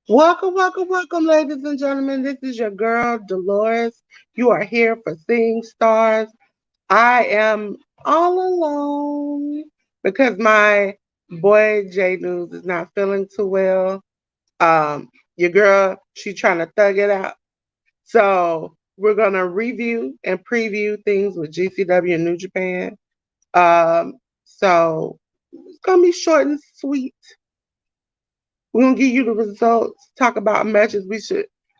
Welcome, welcome, welcome, ladies and gentlemen. This is your girl, Dolores. You are here for Seeing Stars. I am all alone because my boy J News is not feeling too well. Your girl, she trying to thug it out. So we're gonna review and preview things with GCW and New Japan. So it's gonna be short and sweet. We're gonna give you the results, talk about matches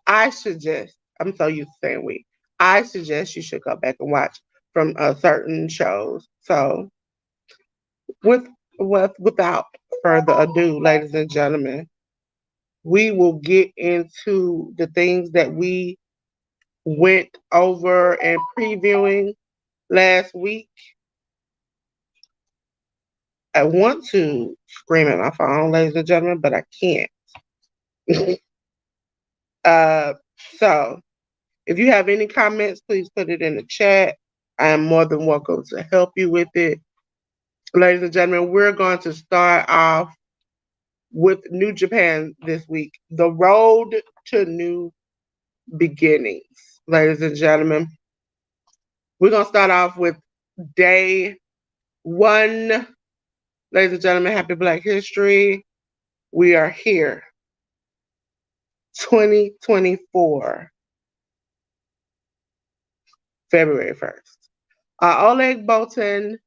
I suggest, I'm so used to saying we. I suggest you should go back and watch from certain shows. So with without further ado, ladies and gentlemen, we will get into the things that we went over and previewing last week. I want to scream at my phone, ladies and gentlemen, but I can't. uh, so if you have any comments, please put it in the chat. I am more than welcome to help you with it. Ladies and gentlemen, we're going to start off with New Japan this week. The road to new beginnings. Ladies and gentlemen, we're going to start off with day one. Ladies and gentlemen, happy Black History. We are here. 2024, February 1st. Oleg Boltin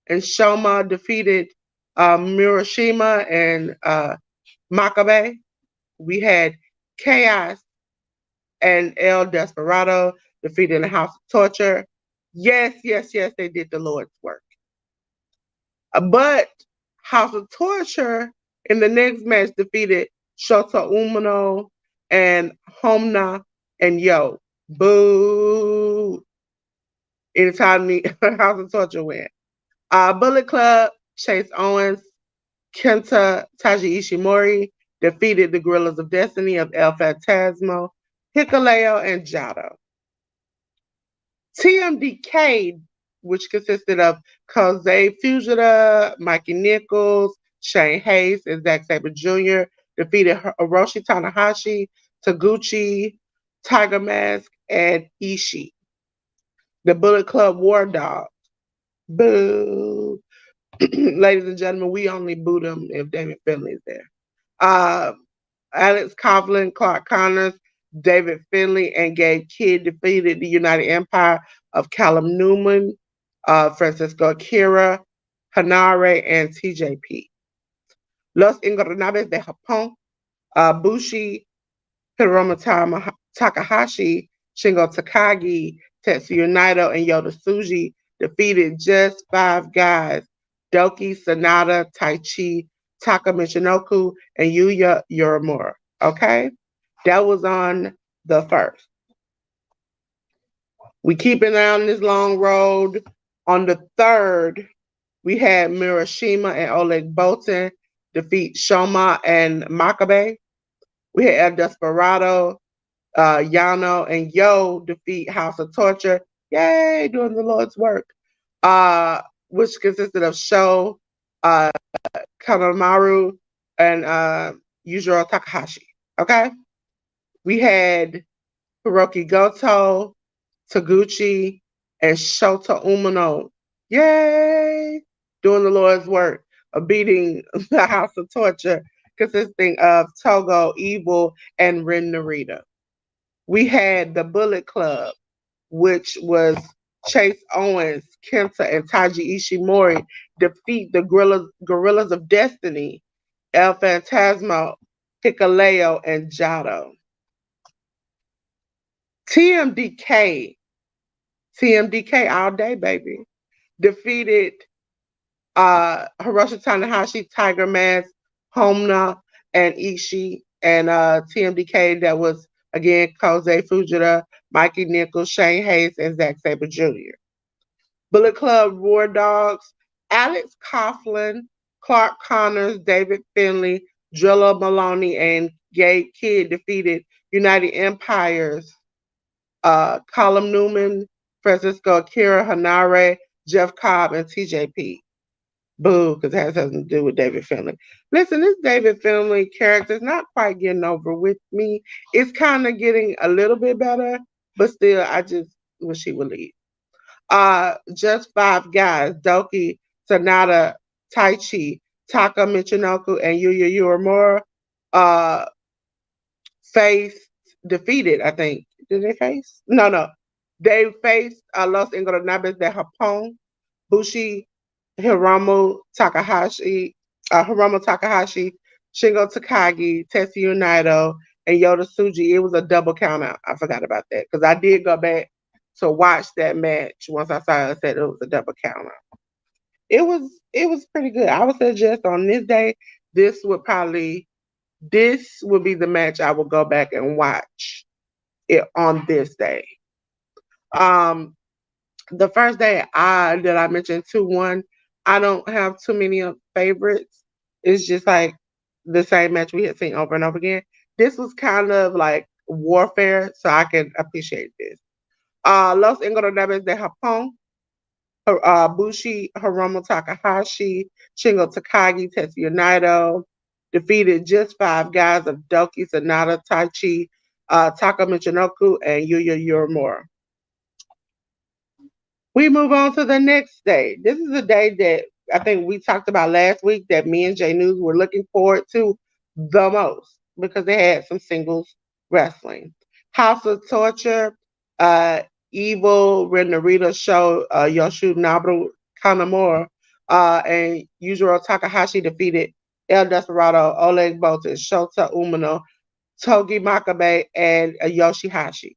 and Shoma defeated Murashima and Makabe. We had Chaos and El Desperado defeating the House of Torture. Yes, yes, yes, they did the Lord's work. But House of Torture in the next match defeated Shota Umino and Homna and Yo. Boo. Anytime the House of Torture win. Bullet Club, Chase Owens, Kenta Taji Ishimori defeated the Gorillas of Destiny of El Phantasmo, Hikuleo, and Jado. TMDK, which consisted of Kosei Fujita, Mikey Nichols, Shane Hayes, and Zack Sabre Jr., defeated Hiroshi Tanahashi, Taguchi, Tiger Mask, and Ishii. The Bullet Club War Dogs. Boo. Ladies and gentlemen, we only boo them if David Finley is there. Alex Coughlin, Clark Connors, David Finley, and Gabe Kidd defeated the United Empire of Callum Newman, Francisco Akira, Hanare, and TJP. Los Ingobernables de Japón, Bushi, Hiromu Takahashi, Shingo Takagi, Tetsuya Naito, and Yota Tsuji defeated just five guys: Doki, Sanada, Taichi, Taka Michinoku, and Yuya Uemura. Okay? That was on the first. We keeping down this long road. On the third, we had Murashima and Oleg Boltin defeat Shoma and Makabe. We had El Desperado, Yano, and Yo defeat House of Torture. Yay, doing the Lord's work. Which consisted of Sho, Kanemaru, and Yujiro Takahashi. Okay? We had Hiroki Goto, Taguchi, and Shota Umino. Yay! Doing the Lord's work of beating the House of Torture, consisting of Togo, Evil, and Ren Narita. We had the Bullet Club, which was Chase Owens, Kenta, and Taji Ishimori defeat the Gorillas of Destiny, El Phantasmo, Hikuleo, and Jado. TMDK all day, baby, defeated Hiroshi Tanahashi, Tiger Mask, Homna, and Ishii, and TMDK that was again Kosei Fujita, Mikey Nichols, Shane Hayes, and Zack Sabre Jr. Bullet Club War Dogs, Alex Coughlin, Clark Connors, David Finley, Drilla Maloney, and Gabe Kidd defeated United Empires, Callum Newman, Francisco Akira, Hanare, Jeff Cobb, and TJP. Boo, because it has something to do with David Finley. Listen, this David Finley character is not quite getting over with me. It's kind of getting a little bit better, but still, I just wish he would leave. Just five guys: Doki, Sonata, Taichi, Taka Michinoku, and Yuya Uemura. Uh, faced defeated. I think did they face? No, no, they faced Los Ingobernables de Japón, Bushi, Hiromu Takahashi, Shingo Takagi, Tetsuya Naito, and Yoda Tsuji. It was a double count out. I forgot about that because I did go back to watch that match once I saw it said it was a double count out. It was pretty good. I would suggest on this day, this would probably this would be the match I would go back and watch it on this day. Um, the first day that I mentioned 2-1, I don't have too many favorites. It's just like the same match we had seen over and over again. This was kind of like warfare, so I can appreciate this. Los Ingobernables de Japón, Bushi, Hiromu Takahashi, Shingo Takagi, Tetsuya Naito defeated just five guys of Doki, Sonata, Taichi, Taka Michinoku, and Yuya Uemura. We move on to the next day. This is a day that I think we talked about last week that me and Jay News were looking forward to the most because they had some singles wrestling. House of Torture, uh, Evil, Renarita Show, Yoshinobu Kanemaru, and Yujiro Takahashi defeated El Desperado, Oleg Boltin, Shota Umino, Togi Makabe, and Yoshihashi.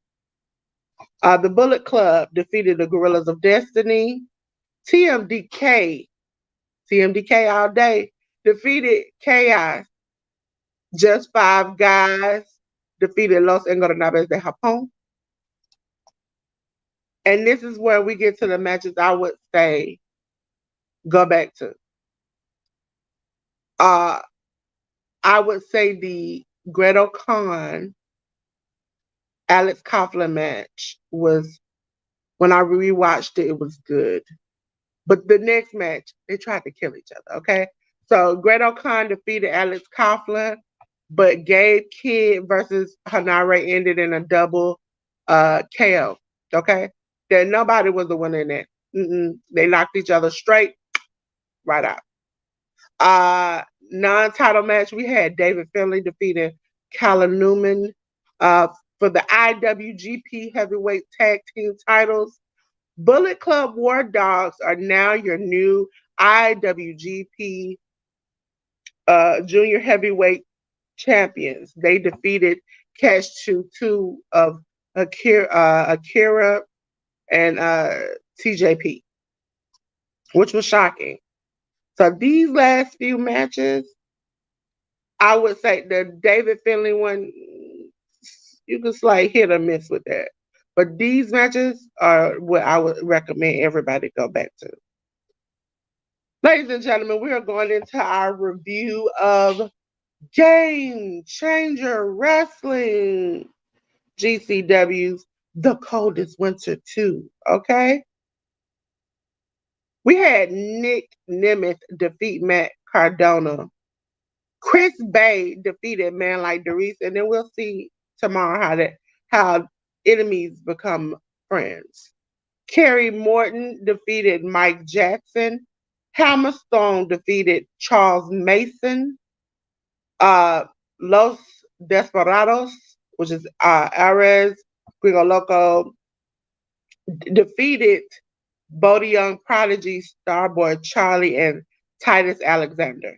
The Bullet Club defeated the Gorillas of Destiny. TMDK, TMDK all day, defeated Chaos. Just five guys defeated Los Ingobernables de Japón. And this is where we get to the matches I would say go back to. Uh, I would say the Greto Khan Alex Coughlin match was, when I rewatched it, it was good. But the next match, they tried to kill each other, okay? So Great Khan defeated Alex Coughlin, but Gabe Kidd versus Hanare ended in a double KO, okay? That nobody was the winner in that. They knocked each other straight right out. Non-title match, we had David Finlay defeating Callum Newman for the IWGP Heavyweight Tag Team titles. Bullet Club War Dogs are now your new IWGP Junior Heavyweight Champions. They defeated Cash 2 of Akira and TJP, which was shocking. So these last few matches, I would say the David Finlay one, you can like hit or miss with that. But these matches are what I would recommend everybody go back to. Ladies and gentlemen, we are going into our review of Game Changer Wrestling, GCW's The Coldest Winter 2. Okay? We had Nick Nemeth defeat Matt Cardona. Chris Bay defeated Man Like Darius, and then we'll see tomorrow how enemies become friends. Kerry Morton defeated Mike Jackson. Hammerstone defeated Charles Mason. Los Desperados, which is Ares Gringo Loco, defeated Bodie Young Prodigy, Starboy Charlie, and Titus Alexander.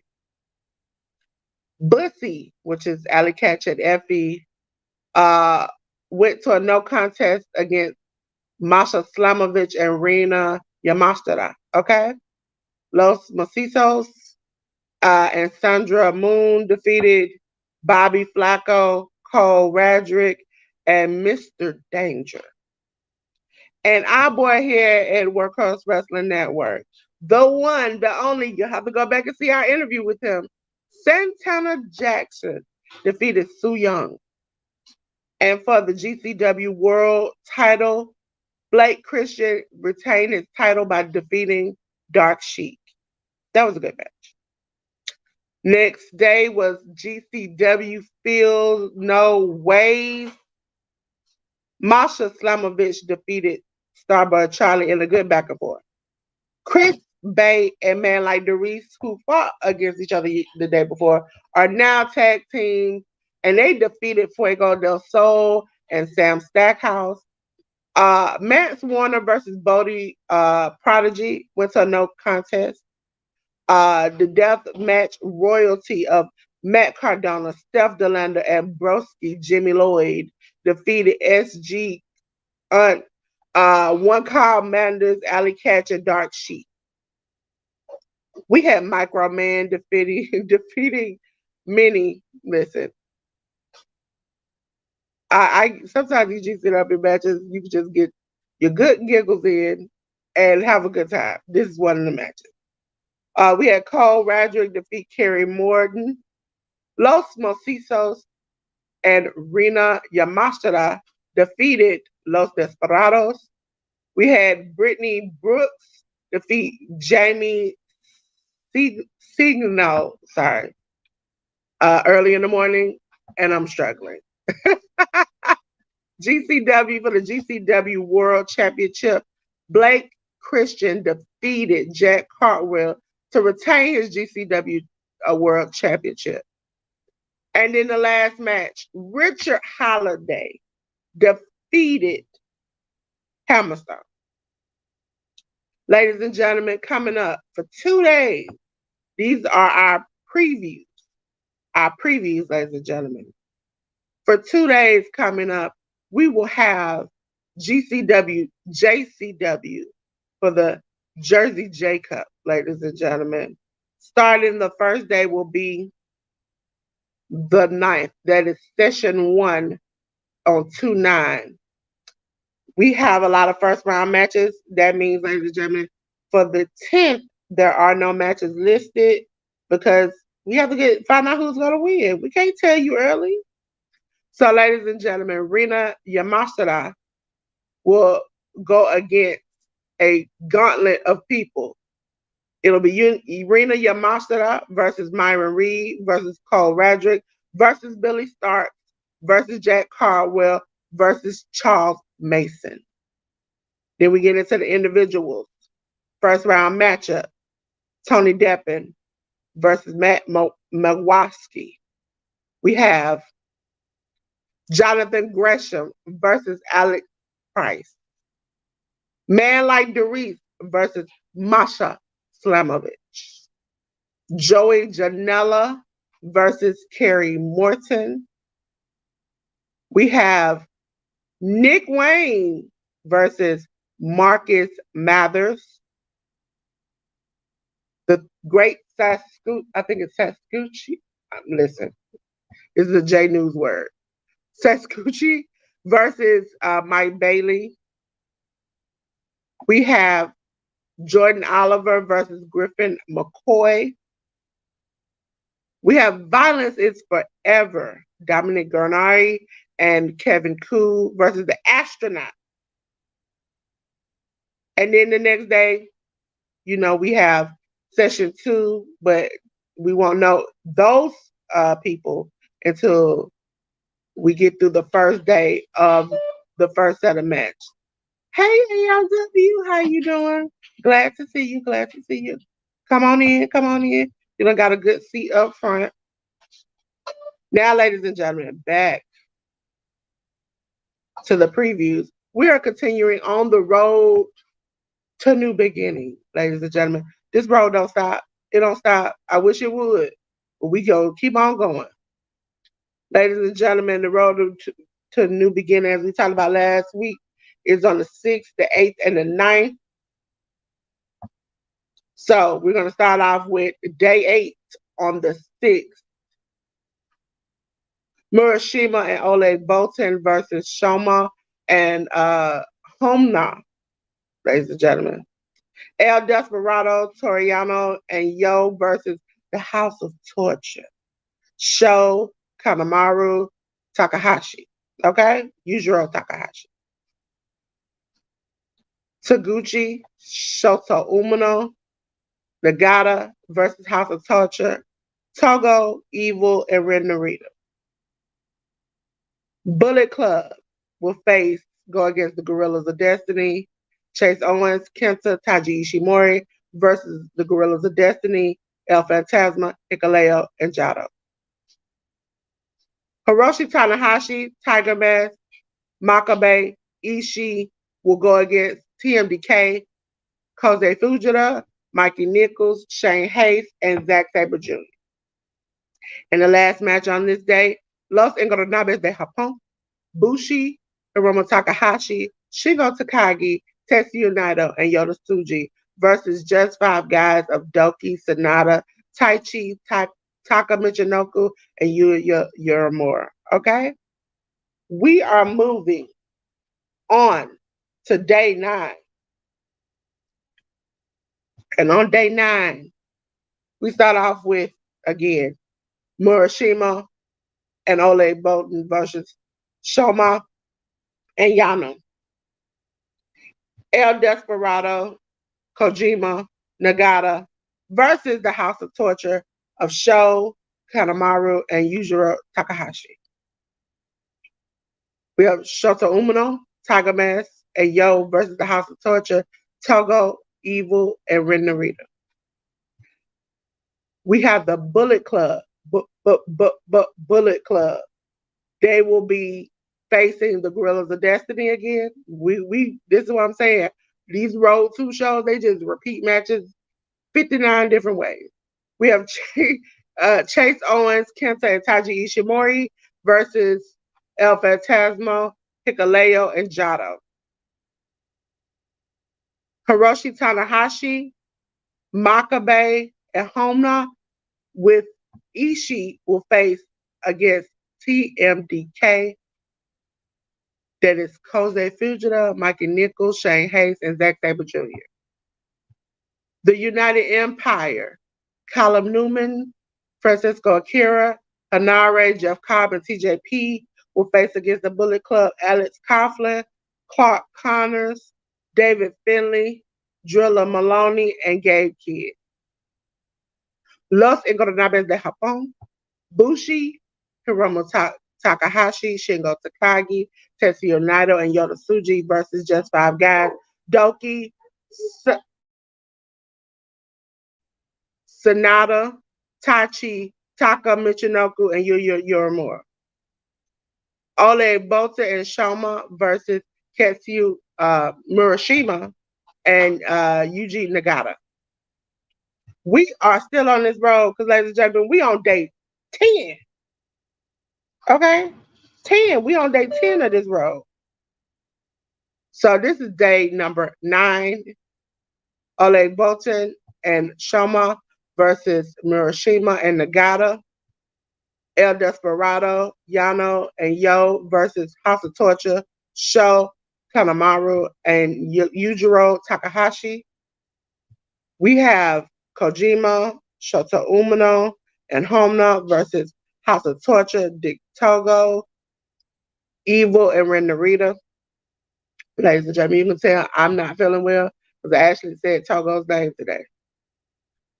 Bussy, which is Ali Catch and Effie, went to a no contest against Masha Slamovich and Rena Yamashita. Okay? Los Macizos and Sandra Moon defeated Bobby Flacco, Cole Radrick, and Mr. Danger. And our boy here at Workhorse Wrestling Network, the one, the only, you have to go back and see our interview with him, Santana Jackson defeated Su Young. And for the GCW World title, Blake Christian retained his title by defeating Dark Sheik. That was a good match. Next day was GCW Field No Ways. Masha Slamovich defeated Starbird Charlie in a good back and forth. Chris Bay and man like Darius, who fought against each other the day before, are now tag teams, and they defeated Fuego del Sol and Sam Stackhouse. Mance Warner versus Bodie Prodigy went to a no contest. The death match royalty of Matt Cardona, Steph Delander, and Broski Jimmy Lloyd defeated SG one Kyle Manders, Alley Catch, and Dark Sheep. We had Micro Man defeating many. Listen, I sometimes you just sit up in matches, you can just get your good giggles in and have a good time. This is one of the matches. We had Cole Radrick defeat Kerry Morton, Los Mocisos and Rina Yamashita defeated Los Desperados. We had Brittany Brooks defeat Jamie Signal, early in the morning, and I'm struggling. GCW for the GCW World Championship, Blake Christian defeated Jack Cartwheel to retain his GCW World Championship. And in the last match, Richard Holiday defeated Hammerstone. Ladies and gentlemen, coming up for 2 days, these are our previews. Our previews, ladies and gentlemen. For 2 days coming up, we will have GCW, JCW for the Jersey J Cup, ladies and gentlemen. Starting the first day will be the 9th. That is session 1 on 2/9. We have a lot of first round matches. That means, ladies and gentlemen, for the 10th, there are no matches listed because we have to find out who's going to win. We can't tell you early. So, ladies and gentlemen, Rina Yamashita will go against a gauntlet of people. It'll be Rina Yamashita versus Myron Reed versus Cole Radrick versus Billy Starks versus Jack Caldwell versus Charles Mason. Then we get into the individuals. First round matchup, Tony Deppen versus Matt Mawaski. We have Jonathan Gresham versus Alex Price. Man Like Darius versus Masha Slamovich. Joey Janela versus Kerry Morton. We have Nick Wayne versus Marcus Mathers. The great I think it's Sascucci. Listen, this is a J News word. Sascucci versus Mike Bailey. We have Jordan Oliver versus Griffin McCoy. We have Violence is Forever, Dominic Garnari and Kevin Koo versus the Astronaut. And then the next day, we have session 2, but we won't know those people until we get through the first day of the first set of match. Hey, ALW, how you doing? Glad to see you. Glad to see you. Come on in. Come on in. You done got a good seat up front. Now, ladies and gentlemen, back to the previews. We are continuing on the road to new beginning, ladies and gentlemen. This road don't stop. It don't stop. I wish it would, but we go keep on going. Ladies and gentlemen, the road to new beginning, as we talked about last week, is on the 6th, the 8th, and the 9th. So we're going to start off with day 8 on the 6th. Murashima and Oleg Bolton versus Shoma and Homna, ladies and gentlemen. El Desperado, Toriano, and Yo versus the House of Torture. Sho, Kanemaru, Takahashi. Okay? Yujiro Takahashi. Taguchi, Shota Umino, Nagata versus House of Torture, Togo, Evil, and Red Narita. Bullet Club will go against the Gorillas of Destiny. Chase Owens, Kenta, Taiji Ishimori versus the Gorillas of Destiny, El Phantasma, Hikuleo, and Jado. Hiroshi Tanahashi, Tiger Mask, Makabe, Ishii will go against TMDK, Kosei Fujita, Mikey Nichols, Shane Hayes, and Zack Sabre Jr. In the last match on this day, Los Ingobernables de Japón, Bushi, Hiromu Takahashi, Shingo Takagi, Tetsuya Naito, and Yota Tsuji versus just five guys of Doki, Sanada, Taichi, Taka Michinoku, and Yuya Uemura. Okay? We are moving on to day 9. And on day 9, we start off with, again, Murashima and Ole Bolton versus Shoma and Yano. El Desperado, Kojima, Nagata versus the House of Torture of Sho, Kanemaru, and Yujiro Takahashi. We have Shota Umino, Tiger Mask, and Yo versus the House of Torture, Togo, Evil, and Ren Narita. We have the Bullet Club, Bullet Club. They will be facing the Gorillas of Destiny again. This is what I'm saying. These Road 2 shows, they just repeat matches 59 different ways. We have Chase Owens, Kenta, and Taiji Ishimori versus El Phantasmo, Hikuleo, and Jado. Hiroshi Tanahashi, Makabe, and Homna with Ishii will face against TMDK. That is Kosei Fujita, Mikey Nichols, Shane Hayes, and Zack Sabre Jr. The United Empire, Callum Newman, Francisco Akira, Hanare, Jeff Cobb, and TJP will face against the Bullet Club, Alex Coughlin, Clark Connors, David Finley, Drilla Maloney, and Gabe Kidd. Los Ingobernables de Japón, Bushi, Hiromu Takahashi, Shingo Takagi, Tetsuya Naito, and Yota Tsuji versus just five guys, Doki, Sanada, Tachi, Taka Michinoku, and Yuya Uemura. Ole Bolton and Shoma versus Ketsu Murashima and Yuji Nagata. We are still on this road because, ladies and gentlemen, we on day 10. Okay? 10. We on day 10 of this road. So this is day number 9. Ole Bolton and Shoma versus Murashima and Nagata. El Desperado, Yano, and Yo versus House of Torture, Sho, Kanemaru, and Yujiro Takahashi. We have Kojima, Shota Umino, and Homna versus House of Torture, Dick Togo, Evil, and Ren Narita. Ladies and gentlemen, you can tell I'm not feeling well because I actually said Togo's name today.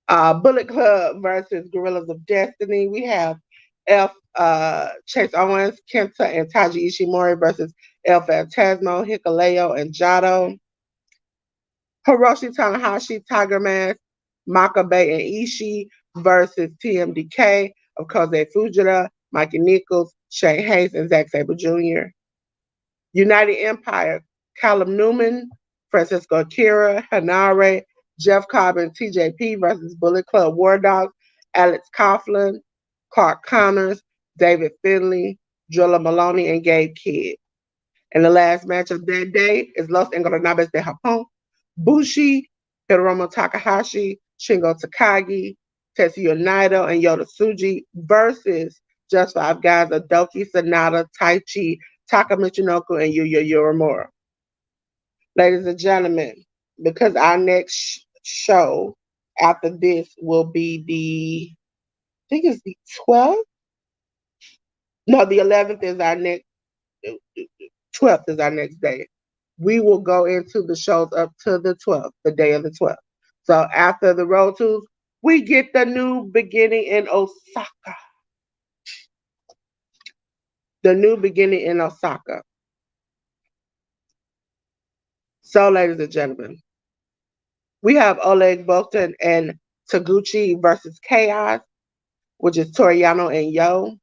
Bullet Club versus Gorillas of Destiny. We have Chase Owens, Kenta, and Taiji Ishimori versus El Phantasmo, Hikuleo, and Jado. Hiroshi Tanahashi, Tiger Mask, Makabe, and Ishii versus TMDK of Kosei Fujita, Mikey Nichols, Shane Hayes, and Zack Sabre Jr. United Empire, Callum Newman, Francisco Akira, Hanare, Jeff Cobb, and TJP versus Bullet Club War Dogs, Alex Coughlin, Clark Connors, David Finley, Drilla Maloney, and Gabe Kidd. And the last match of that day is Los Ingobernables de Japón, Bushi, Hiromu Takahashi, Shingo Takagi, Tetsuya Naito, and Yota Tsuji versus just five guys of Doki, Sanada, Taichi, Taka Michinoku, and Yuya Uemura. Ladies and gentlemen, because our next show after this will be I think it's the 12th. No, the 11th is our next, 12th is our next day. We will go into the shows up to the 12th, the day of the 12th. So after the road tours, we get the new beginning in Osaka. The new beginning in Osaka. So, ladies and gentlemen, we have Oleg Bolton and Taguchi versus Chaos, which is Toriano and Yo.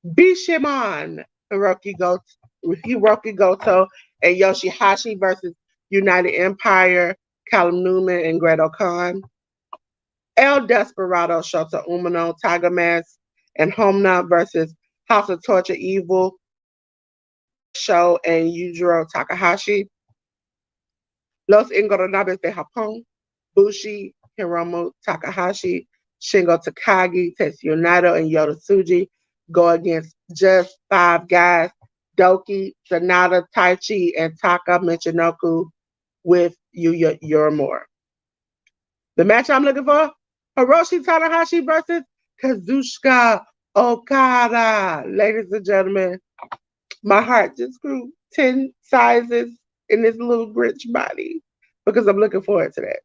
Bishamon, Hiroki Goto, and Yoshihashi versus United Empire, Callum Newman and Gretel Khan. El Desperado, Shota Umino, Tiger Mask, and Homna versus House of Torture Evil, Show and Yujiro Takahashi. Los Ingobernables de Japón, Bushi, Hiromu Takahashi, Shingo Takagi, Tetsuya Naito, and Yota Tsuji go against just five guys, Doki, Sanada, Taichi, and Taka Michinoku with Yuya Uemura. The match I'm looking for, Hiroshi Tanahashi versus Kazuchika Okada. Ladies and gentlemen, my heart just grew 10 sizes in this little rich body because I'm looking forward to that.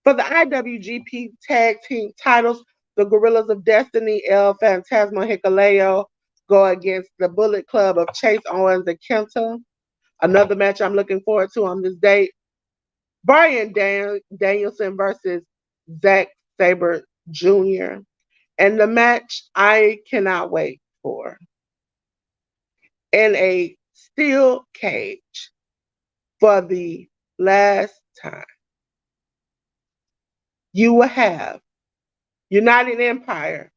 For the IWGP Tag Team titles, the Gorillas of Destiny, El Fantasma Hikuleo, go against the Bullet Club of Chase Owens and Kenta. Another match I'm looking forward to on this date, Brian Danielson versus Zack Sabre Jr. And the match I cannot wait for. In a steel cage for the last time, you will have United Empire,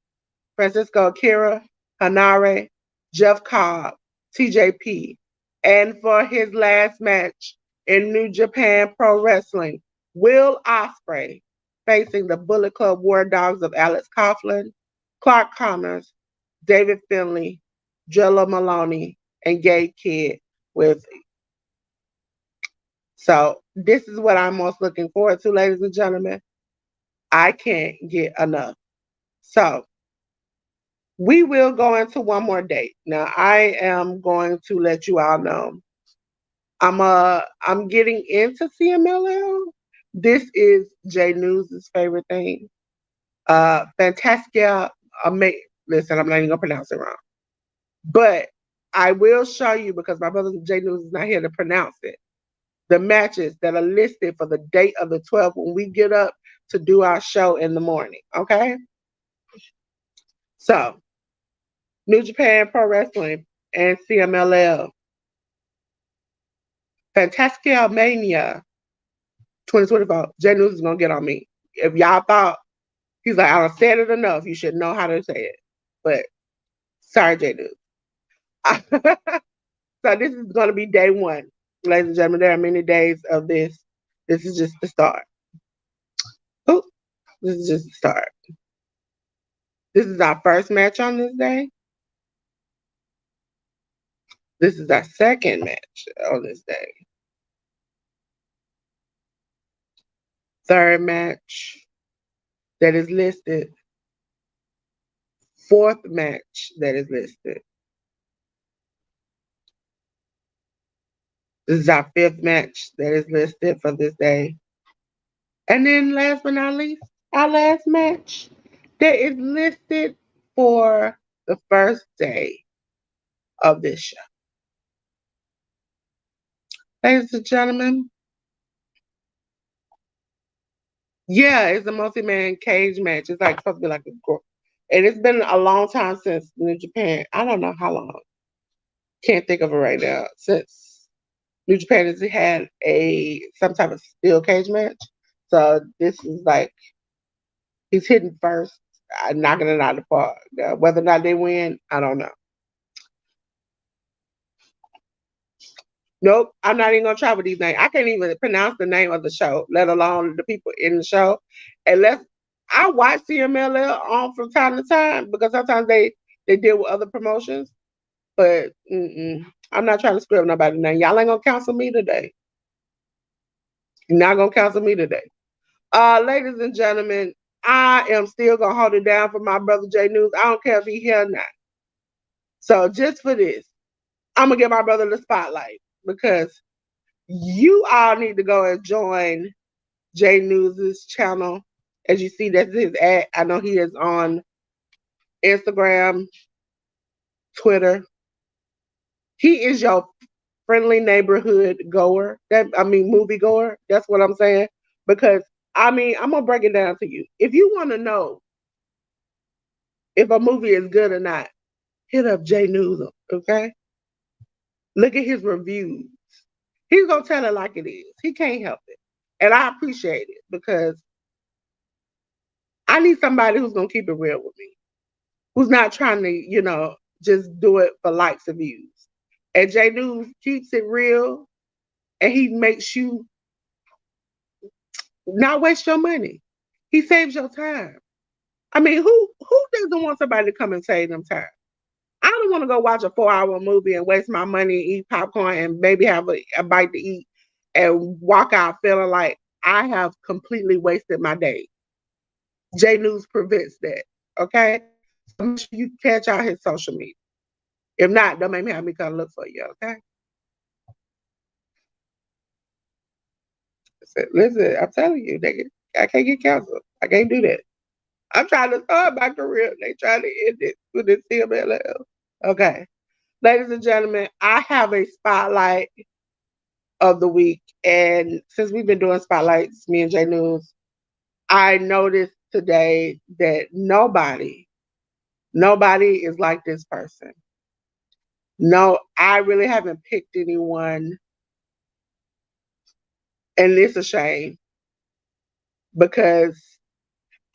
Francisco Akira, Hanare, Jeff Cobb, TJP, and for his last match in New Japan Pro Wrestling, Will Ospreay facing the Bullet Club War Dogs of Alex Coughlin, Clark Connors, David Finlay, Jello Maloney, and Gay Kidd with. So this is what I'm most looking forward to, ladies and gentlemen. I can't get enough. So we will go into one more date. Now I am going to let you all know. I'm getting into CMLL. This is J News' favorite thing. Fantastica listen, I'm not even gonna pronounce it wrong. But I will show you because my brother J News is not here to pronounce it. The matches that are listed for the date of the 12th when we get up to do our show in the morning. Okay? So, New Japan Pro Wrestling and CMLL. Fantastica Mania 2024. Jay News is going to get on me. If y'all thought, he's like, I don't said it enough. You should know how to say it. But, sorry, Jay News. So, this is going to be day one. Ladies and gentlemen, there are many days of this. This is just the start. Ooh, this is just the start. This is our first match on this day. This is our second match on this day. Third match that is listed. Fourth match that is listed. This is our fifth match that is listed for this day. And then last but not least, our last match that is listed for the first day of this show. Ladies and gentlemen, yeah, it's a multi-man cage match. It's like supposed to be like a group. And it's been a long time since New Japan. I don't know how long. Can't think of it right now. Since New Japan has had some type of steel cage match. So this is like he's hitting first, knocking it out of the park. Whether or not they win, I don't know. Nope, I'm not even gonna try with these names. I can't even pronounce the name of the show, let alone the people in the show. Unless I watch CMLL on from time to time because sometimes they deal with other promotions. But I'm not trying to screw up nobody's name. Y'all ain't gonna counsel me today. You're not gonna counsel me today. Ladies and gentlemen, I am still gonna hold it down for my brother J News. I don't care if he here or not. So just for this, I'm gonna give my brother the spotlight because you all need to go and join Jay News's channel. As you see, that's his ad. I know he is on Instagram, Twitter. He is your friendly neighborhood goer. Movie goer. That's what I'm saying. Because I'm gonna break it down to you. If you want to know if a movie is good or not, hit up Jay Newsom. Okay, look at his reviews. He's gonna tell it like it is. He can't help it, and I appreciate it because I need somebody who's gonna keep it real with me, who's not trying to, just do it for likes and views. And Jay News keeps it real, and he makes you not waste your money. He saves your time. Who doesn't want somebody to come and save them time? I don't want to go watch a 4-hour movie and waste my money and eat popcorn and maybe have a bite to eat and walk out feeling like I have completely wasted my day. J News prevents that. Okay? So make sure you catch out his social media. If not, don't make me have me come look for you, okay? Listen, I'm telling you, I can't get canceled. I can't do that. I'm trying to start my career. They trying to end it with this CMLL. Okay. Ladies and gentlemen, I have a spotlight of the week. And since we've been doing spotlights, me and J News, I noticed today that nobody is like this person. No, I really haven't picked anyone, and it's a shame because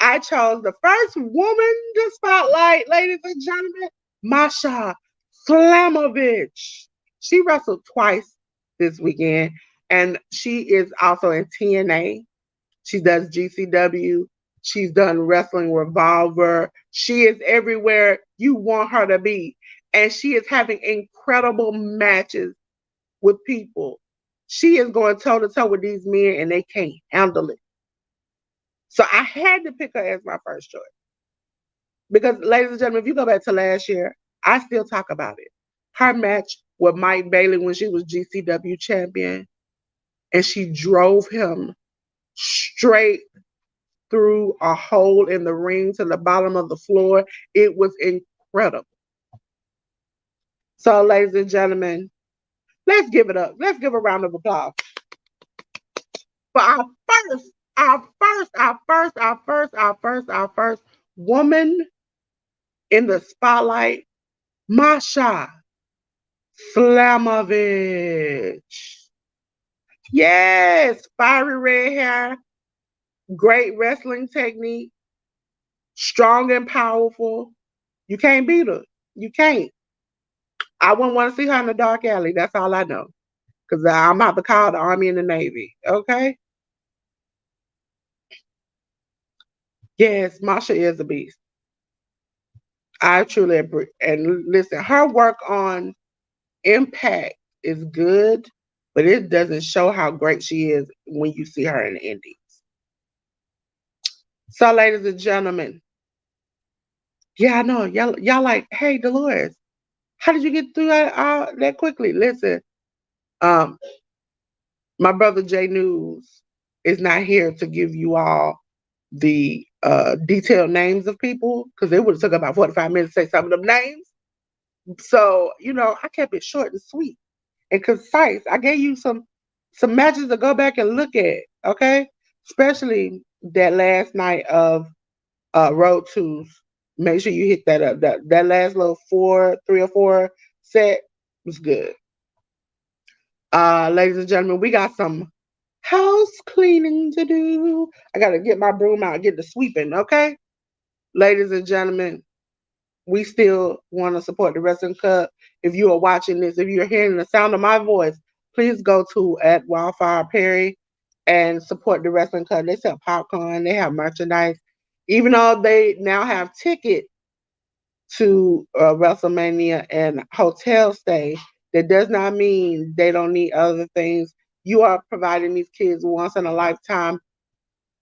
I chose the first woman to spotlight, ladies and gentlemen, Masha Slamovich. She wrestled twice this weekend, and she is also in TNA. She does GCW. She's done Wrestling Revolver. She is everywhere you want her to be. And she is having incredible matches with people. She is going toe to toe with these men and they can't handle it. So I had to pick her as my first choice. Because, ladies and gentlemen, if you go back to last year, I still talk about it. Her match with Mike Bailey when she was GCW champion, and she drove him straight through a hole in the ring to the bottom of the floor. It was incredible. So, ladies and gentlemen, let's give it up. Let's give a round of applause for our first woman in the spotlight, Masha Slamovich. Yes, fiery red hair, great wrestling technique, strong and powerful. You can't beat her. You can't. I wouldn't want to see her in the dark alley. That's all I know. Because I'm about to call the Army and the Navy. Okay? Yes, Masha is a beast. I truly agree. And listen, her work on Impact is good, but it doesn't show how great she is when you see her in the Indies. So, ladies and gentlemen, yeah, I know y'all like, hey, Dolores, how did you get through that quickly? Listen, um, my brother Jay News is not here to give you all the detailed names of people because it would have took about 45 minutes to say some of them names. So, I kept it short and sweet and concise. I gave you some matches to go back and look at, okay? Especially that last night of Road Twos. Make sure you hit that up. That last little 3 or 4 set was good. Ladies and gentlemen, we got some house cleaning to do. I gotta get my broom out and get the sweeping, okay? Ladies and gentlemen, we still want to support the Wrestling Cup. If you are watching this, if you're hearing the sound of my voice, please go to at Wildfire Perry and support the Wrestling Cup. They sell popcorn, they have merchandise. Even though they now have tickets to WrestleMania and hotel stay, that does not mean they don't need other things. You are providing these kids once in a lifetime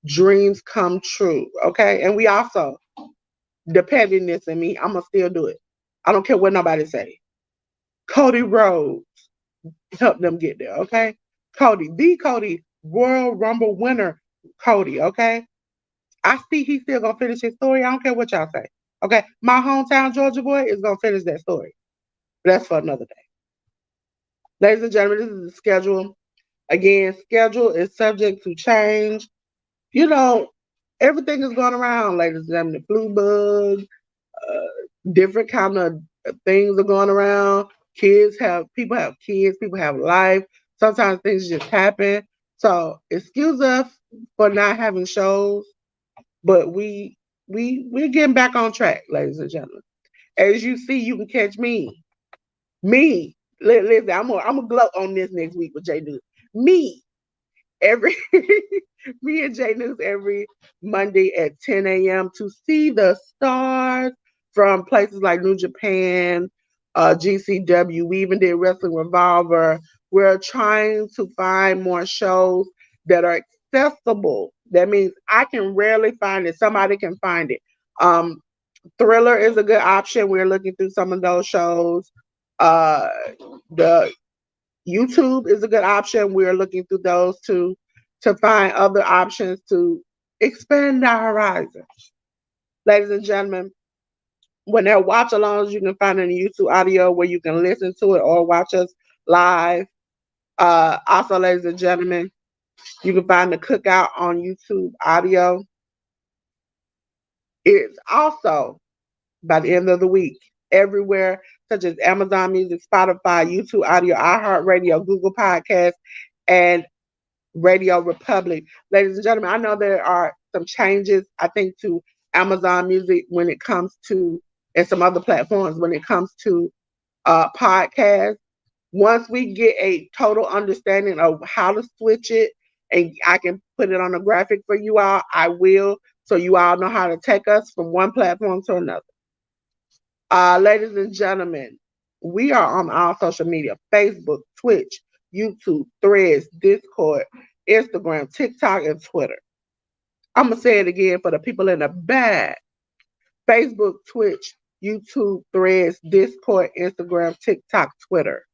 dreams come true, okay? And we also, the pettiness in me, I'm gonna still do it. I don't care what nobody say. Cody Rhodes helped them get there, okay? Cody, the Cody Royal Rumble winner, Cody, okay? I see he's still gonna finish his story. I don't care what y'all say. Okay. My hometown Georgia boy is gonna finish that story. That's for another day. Ladies and gentlemen, this is the schedule. Again, schedule is subject to change. You know, everything is going around, ladies and gentlemen. The flu bug, different kind of things are going around. People have kids, people have life. Sometimes things just happen. So excuse us for not having shows, but we're getting back on track, ladies and gentlemen. As you see, you can catch me. Me. Listen, I'm gonna gloat on this next week with J News. Me every me and J News every Monday at 10 a.m. to see the stars from places like New Japan, GCW. We even did Wrestling Revolver. We're trying to find more shows that are accessible. That means I can rarely find it. Somebody can find it. Um, Thriller is a good option. We're looking through some of those shows. Uh, the YouTube is a good option. We're looking through those to find other options to expand our horizons. Ladies and gentlemen, when they're watch alongs, you can find it in YouTube audio where you can listen to it or watch us live. Also, ladies and gentlemen, you can find the cookout on YouTube audio. It's also by the end of the week everywhere, such as Amazon Music, Spotify, YouTube Audio, iHeartRadio, Google Podcasts, and Radio Republic. Ladies and gentlemen, I know there are some changes, I think, to Amazon Music when it comes to, and some other platforms when it comes to podcasts. Once we get a total understanding of how to switch it, and I can put it on a graphic for you all, I will, so you all know how to take us from one platform to another. Ladies and gentlemen, we are on all social media: Facebook, Twitch, YouTube, Threads, Discord, Instagram, TikTok, and Twitter. I'm going to say it again for the people in the back: Facebook, Twitch, YouTube, Threads, Discord, Instagram, TikTok, Twitter.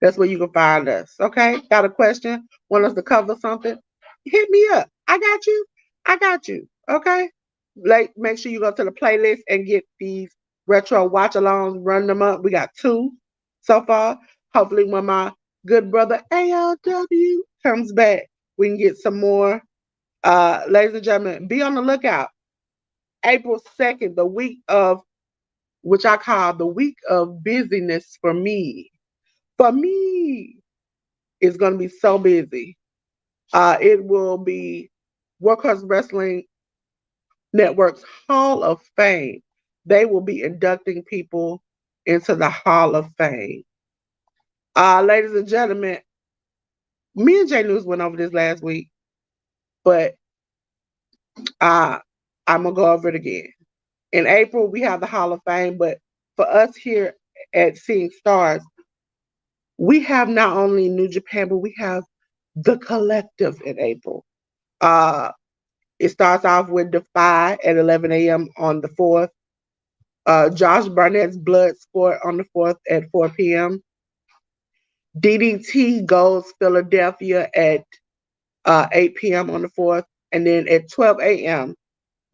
That's where you can find us. Okay? Got a question? Want us to cover something? Hit me up. I got you. I got you. Okay? Like, make sure you go to the playlist and get these retro watch alongs, run them up. We got 2 so far. Hopefully, when my good brother ALW comes back, we can get some more. Ladies and gentlemen, be on the lookout. April 2nd, the week of, which I call the week of busyness for me. For me, it's going to be so busy. It will be Workhorse Wrestling Network's Hall of Fame. They will be inducting people into the Hall of Fame. Ladies and gentlemen, me and Jay News went over this last week, but I'm going to go over it again. In April, we have the Hall of Fame, but for us here at Seeing Stars, we have not only New Japan, but we have the collective in April. It starts off with Defy at 11 a.m. on the 4th. Josh Barnett's Blood Sport on the 4th at 4 p.m. DDT goes Philadelphia at 8 p.m. on the 4th. And then at 12 a.m.,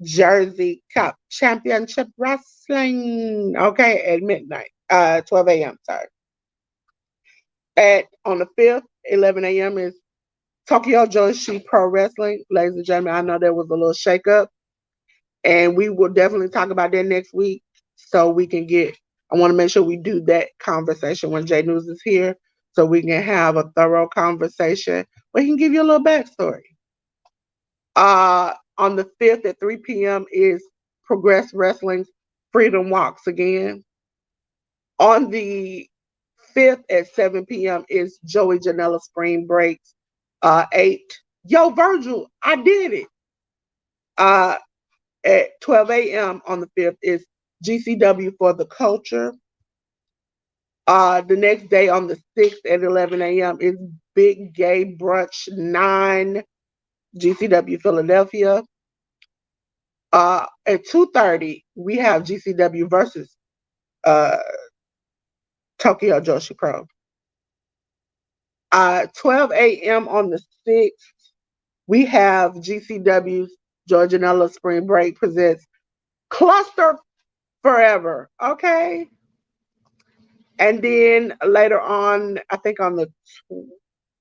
Jersey Cup Championship Wrestling, okay, at midnight, 12 a.m., sorry. On the 5th, 11 a.m. is Tokyo Joshi Pro Wrestling. Ladies and gentlemen, I know there was a little shakeup, and we will definitely talk about that next week so we can I want to make sure we do that conversation when Jay News is here so we can have a thorough conversation where he can give you a little backstory. On the 5th at 3 p.m. is Progress Wrestling's Freedom Walks again. On the 5th at 7 p.m. is Joey Janela Spring Breaks. 8. Yo, Virgil, I did it. At 12 a.m. on the 5th is GCW for the Culture. The next day on the 6th at 11 a.m. is Big Gay Brunch 9, GCW Philadelphia. At 2:30, we have GCW versus Tokyo Joshi Pro. 12 a.m. on the 6th We have GCW's Georgianella Spring Break presents Cluster Forever. Okay. And then later on, I think on the,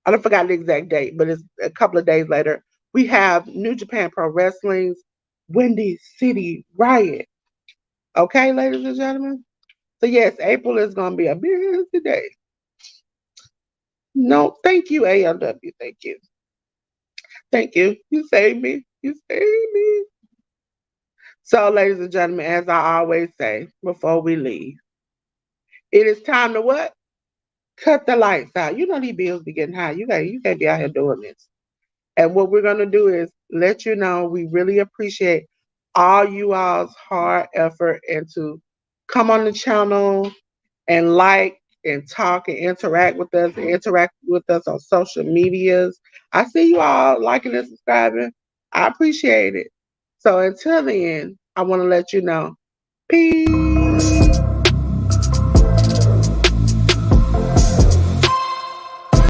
I don't forgot the exact date, but it's a couple of days later, we have New Japan Pro Wrestling's Windy City Riot. Okay, ladies and gentlemen. So yes, April is gonna be a busy day. No, thank you, ALW. Thank you. Thank you. You saved me. You saved me. So, ladies and gentlemen, as I always say before we leave, it is time to what? Cut the lights out. You know these bills be getting high. You can't be out here doing this. And what we're gonna do is let you know we really appreciate all you all's hard effort and to come on the channel and like and talk and interact with us on social medias. I see you all liking and subscribing. I appreciate it. So until then, I want to let you know. Peace.